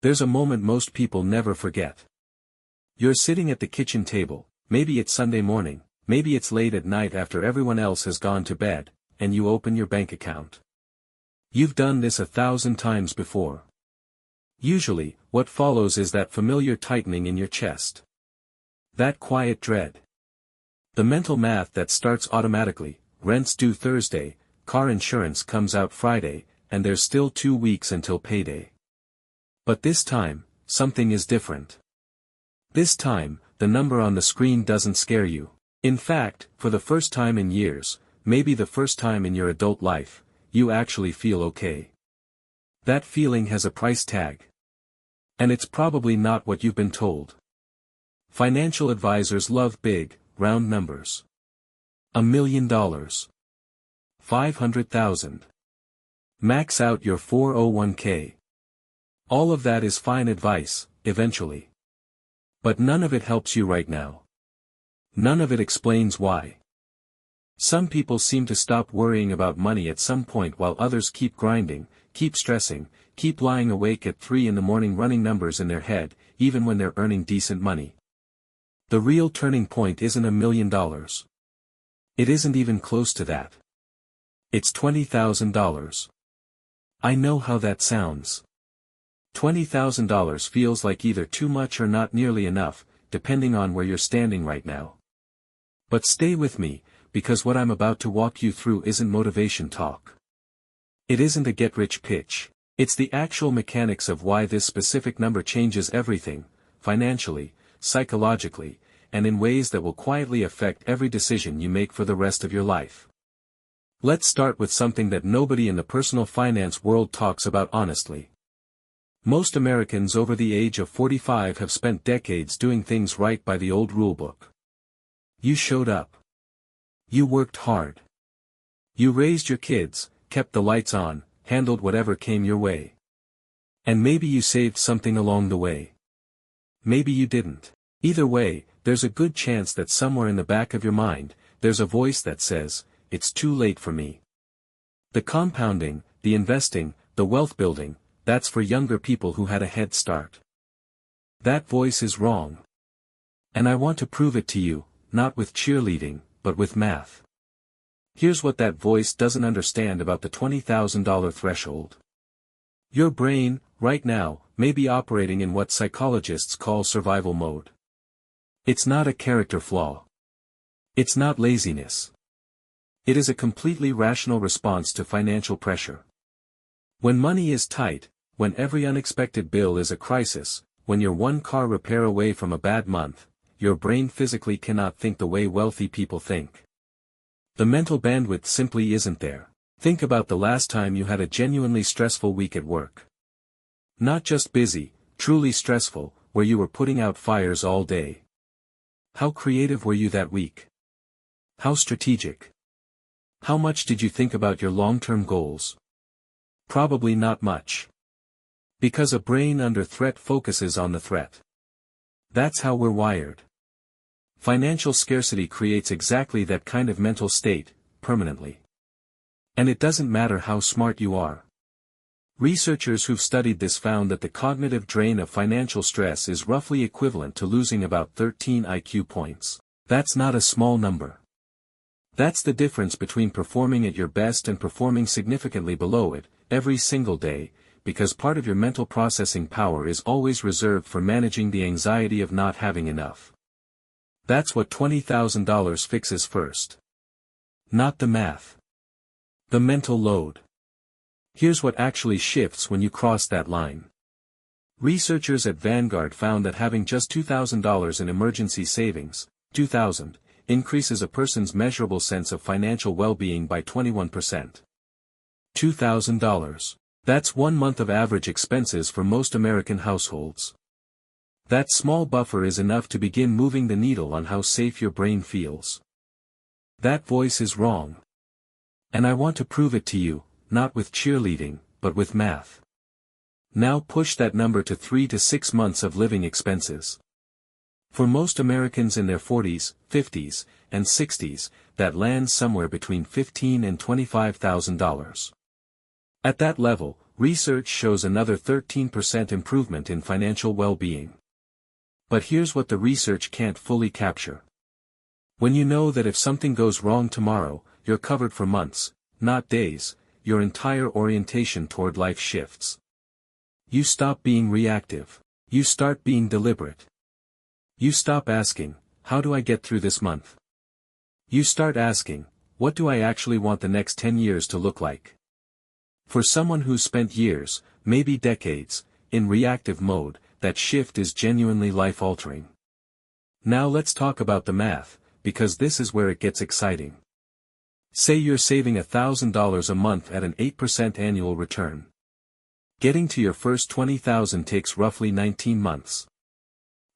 There's a moment most people never forget. You're sitting at the kitchen table, maybe it's Sunday morning, maybe it's late at night after everyone else has gone to bed, and you open your bank account. You've done this 1,000 times before. Usually, what follows is that familiar tightening in your chest. That quiet dread. The mental math that starts automatically: rent's due Thursday, car insurance comes out Friday, and there's still 2 weeks until payday. But this time, something is different. This time, the number on the screen doesn't scare you. In fact, for the first time in years, maybe the first time in your adult life, you actually feel okay. That feeling has a price tag. And it's probably not what you've been told. Financial advisors love big, round numbers. $1 million. 500,000. Max out your 401k. All of that is fine advice, eventually. But none of it helps you right now. None of it explains why. Some people seem to stop worrying about money at some point while others keep grinding, keep stressing, keep lying awake at 3 in the morning running numbers in their head, even when they're earning decent money. The real turning point isn't $1 million. It isn't even close to that. It's $20,000. I know how that sounds. $20,000 feels like either too much or not nearly enough, depending on where you're standing right now. But stay with me, because what I'm about to walk you through isn't motivation talk. It isn't a get-rich pitch. It's the actual mechanics of why this specific number changes everything, financially, psychologically, and in ways that will quietly affect every decision you make for the rest of your life. Let's start with something that nobody in the personal finance world talks about honestly. Most Americans over the age of 45 have spent decades doing things right by the old rulebook. You showed up. You worked hard. You raised your kids, kept the lights on, handled whatever came your way. And maybe you saved something along the way. Maybe you didn't. Either way, there's a good chance that somewhere in the back of your mind, there's a voice that says, "It's too late for me." The compounding, the investing, the wealth building, that's for younger people who had a head start. That voice is wrong. And I want to prove it to you, not with cheerleading, but with math. Here's what that voice doesn't understand about the $20,000 threshold. Your brain, right now, may be operating in what psychologists call survival mode. It's not a character flaw. It's not laziness. It is a completely rational response to financial pressure. When money is tight, when every unexpected bill is a crisis, when you're one car repair away from a bad month, your brain physically cannot think the way wealthy people think. The mental bandwidth simply isn't there. Think about the last time you had a genuinely stressful week at work. Not just busy, truly stressful, where you were putting out fires all day. How creative were you that week? How strategic? How much did you think about your long-term goals? Probably not much. Because a brain under threat focuses on the threat. That's how we're wired. Financial scarcity creates exactly that kind of mental state, permanently. And it doesn't matter how smart you are. Researchers who've studied this found that the cognitive drain of financial stress is roughly equivalent to losing about 13 IQ points. That's not a small number. That's the difference between performing at your best and performing significantly below it, every single day, because part of your mental processing power is always reserved for managing the anxiety of not having enough. That's what $20,000 fixes first. Not the math. The mental load. Here's what actually shifts when you cross that line. Researchers at Vanguard found that having just $2,000 in emergency savings, 2,000, increases a person's measurable sense of financial well-being by 21%. $2,000. That's 1 month of average expenses for most American households. That small buffer is enough to begin moving the needle on how safe your brain feels. That voice is wrong. And I want to prove it to you, not with cheerleading, but with math. Now push that number to 3 to 6 months of living expenses. For most Americans in their 40s, 50s, and 60s, that lands somewhere between $15,000 and $25,000. At that level, research shows another 13% improvement in financial well-being. But here's what the research can't fully capture. When you know that if something goes wrong tomorrow, you're covered for months, not days, your entire orientation toward life shifts. You stop being reactive. You start being deliberate. You stop asking, how do I get through this month? You start asking, what do I actually want the next 10 years to look like? For someone who's spent years, maybe decades, in reactive mode, that shift is genuinely life-altering. Now let's talk about the math, because this is where it gets exciting. Say you're saving $1,000 a month at an 8% annual return. Getting to your first $20,000 takes roughly 19 months.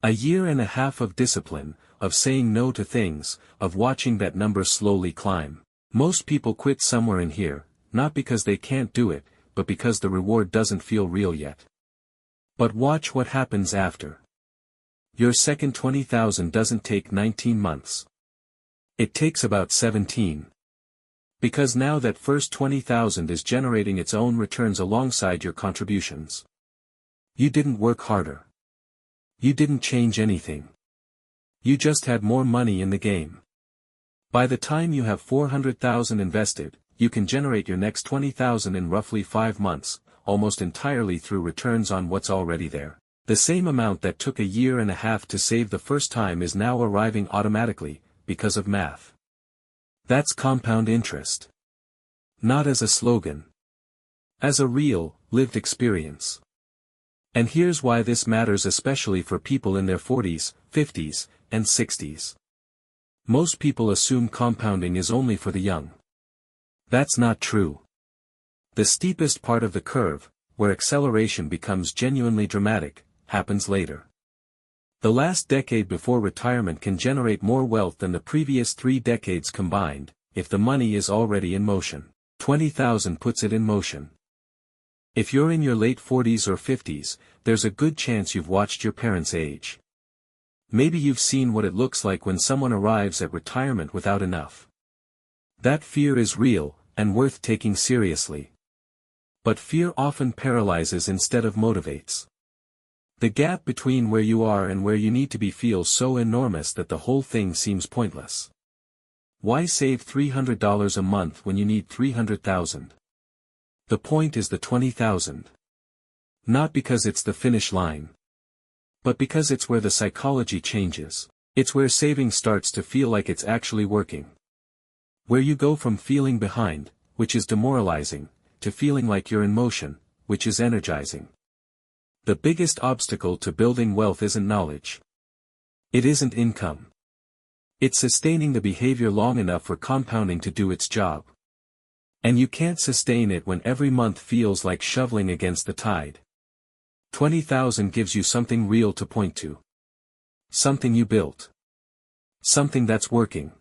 A year and a half of discipline, of saying no to things, of watching that number slowly climb. Most people quit somewhere in here, not because they can't do it, but because the reward doesn't feel real yet. But watch what happens after. Your second $20,000 doesn't take 19 months. It takes about 17. Because now that first $20,000 is generating its own returns alongside your contributions. You didn't work harder. You didn't change anything. You just had more money in the game. By the time you have $400,000 invested, you can generate your next $20,000 in roughly 5 months, almost entirely through returns on what's already there. The same amount that took a year and a half to save the first time is now arriving automatically, because of math. That's compound interest. Not as a slogan. As a real, lived experience. And here's why this matters, especially for people in their 40s, 50s, and 60s. Most people assume compounding is only for the young. That's not true. The steepest part of the curve, where acceleration becomes genuinely dramatic, happens later. The last decade before retirement can generate more wealth than the previous 3 decades combined, if the money is already in motion. 20,000 puts it in motion. If you're in your late 40s or 50s, there's a good chance you've watched your parents age. Maybe you've seen what it looks like when someone arrives at retirement without enough. That fear is real, and worth taking seriously. But fear often paralyzes instead of motivates. The gap between where you are and where you need to be feels so enormous that the whole thing seems pointless. Why save $300 a month when you need $300,000? The point is the $20,000. Not because it's the finish line. But because it's where the psychology changes. It's where saving starts to feel like it's actually working. Where you go from feeling behind, which is demoralizing, to feeling like you're in motion, which is energizing. The biggest obstacle to building wealth isn't knowledge. It isn't income. It's sustaining the behavior long enough for compounding to do its job. And you can't sustain it when every month feels like shoveling against the tide. 20,000 gives you something real to point to. Something you built. Something that's working.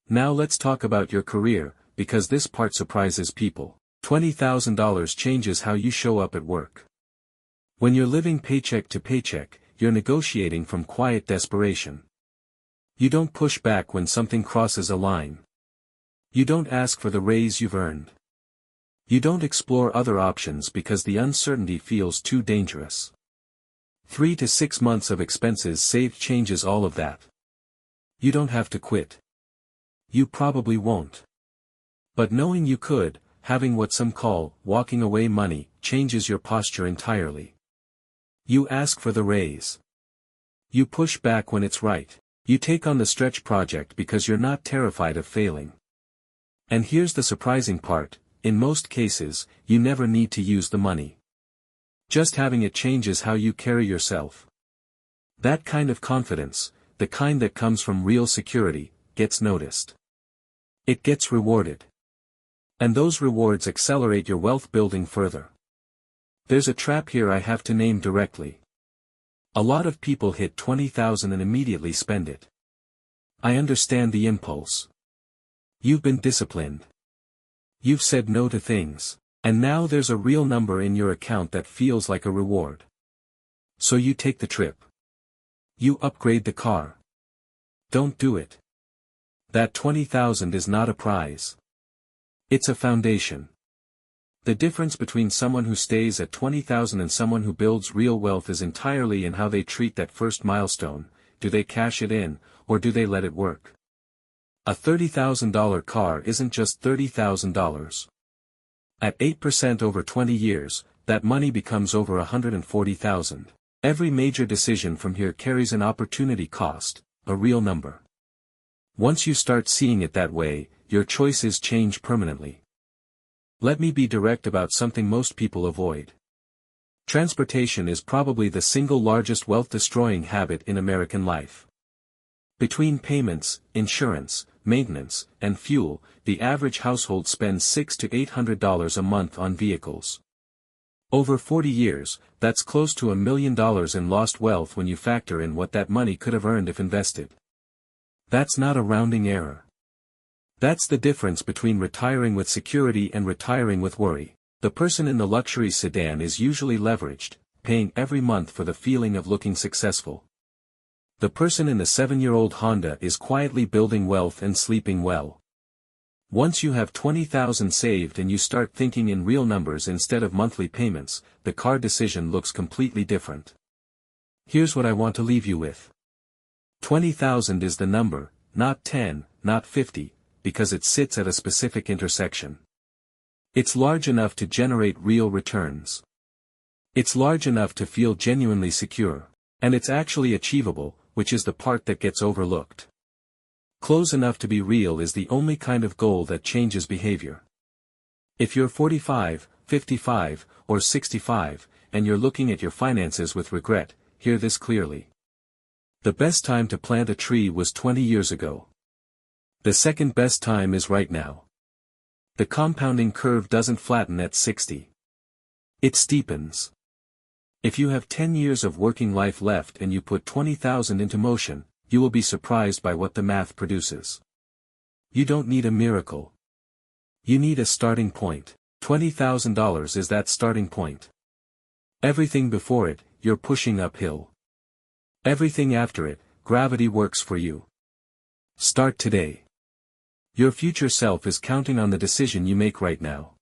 Now let's talk about your career, because this part surprises people. $20,000 changes how you show up at work. When you're living paycheck to paycheck, you're negotiating from quiet desperation. You don't push back when something crosses a line. You don't ask for the raise you've earned. You don't explore other options because the uncertainty feels too dangerous. 3 to 6 months of expenses saved changes all of that. You don't have to quit. You probably won't. But knowing you could, having what some call walking away money, changes your posture entirely. You ask for the raise. You push back when it's right. You take on the stretch project because you're not terrified of failing. And here's the surprising part, in most cases, you never need to use the money. Just having it changes how you carry yourself. That kind of confidence, the kind that comes from real security, gets noticed. It gets rewarded. And those rewards accelerate your wealth building further. There's a trap here I have to name directly. A lot of people hit $20,000 and immediately spend it. I understand the impulse. You've been disciplined. You've said no to things, and now there's a real number in your account that feels like a reward. So you take the trip. You upgrade the car. Don't do it. That $20,000 is not a prize. It's a foundation. The difference between someone who stays at 20,000 and someone who builds real wealth is entirely in how they treat that first milestone. Do they cash it in, or do they let it work? A $30,000 car isn't just $30,000. At 8% over 20 years, that money becomes over $140,000. Every major decision from here carries an opportunity cost, a real number. Once you start seeing it that way, your choices change permanently. Let me be direct about something most people avoid. Transportation is probably the single largest wealth-destroying habit in American life. Between payments, insurance, maintenance, and fuel, the average household spends $600 to $800 a month on vehicles. Over 40 years, that's close to $1 million in lost wealth when you factor in what that money could have earned if invested. That's not a rounding error. That's the difference between retiring with security and retiring with worry. The person in the luxury sedan is usually leveraged, paying every month for the feeling of looking successful. The person in the 7-year-old Honda is quietly building wealth and sleeping well. Once you have 20,000 saved and you start thinking in real numbers instead of monthly payments, the car decision looks completely different. Here's what I want to leave you with. 20,000 is the number, not 10, not 50, because it sits at a specific intersection. It's large enough to generate real returns. It's large enough to feel genuinely secure. And it's actually achievable, which is the part that gets overlooked. Close enough to be real is the only kind of goal that changes behavior. If you're 45, 55, or 65, and you're looking at your finances with regret, hear this clearly. The best time to plant a tree was 20 years ago. The second best time is right now. The compounding curve doesn't flatten at 60. It steepens. If you have 10 years of working life left and you put 20,000 into motion, you will be surprised by what the math produces. You don't need a miracle. You need a starting point. $20,000 is that starting point. Everything before it, you're pushing uphill. Everything after it, gravity works for you. Start today. Your future self is counting on the decision you make right now.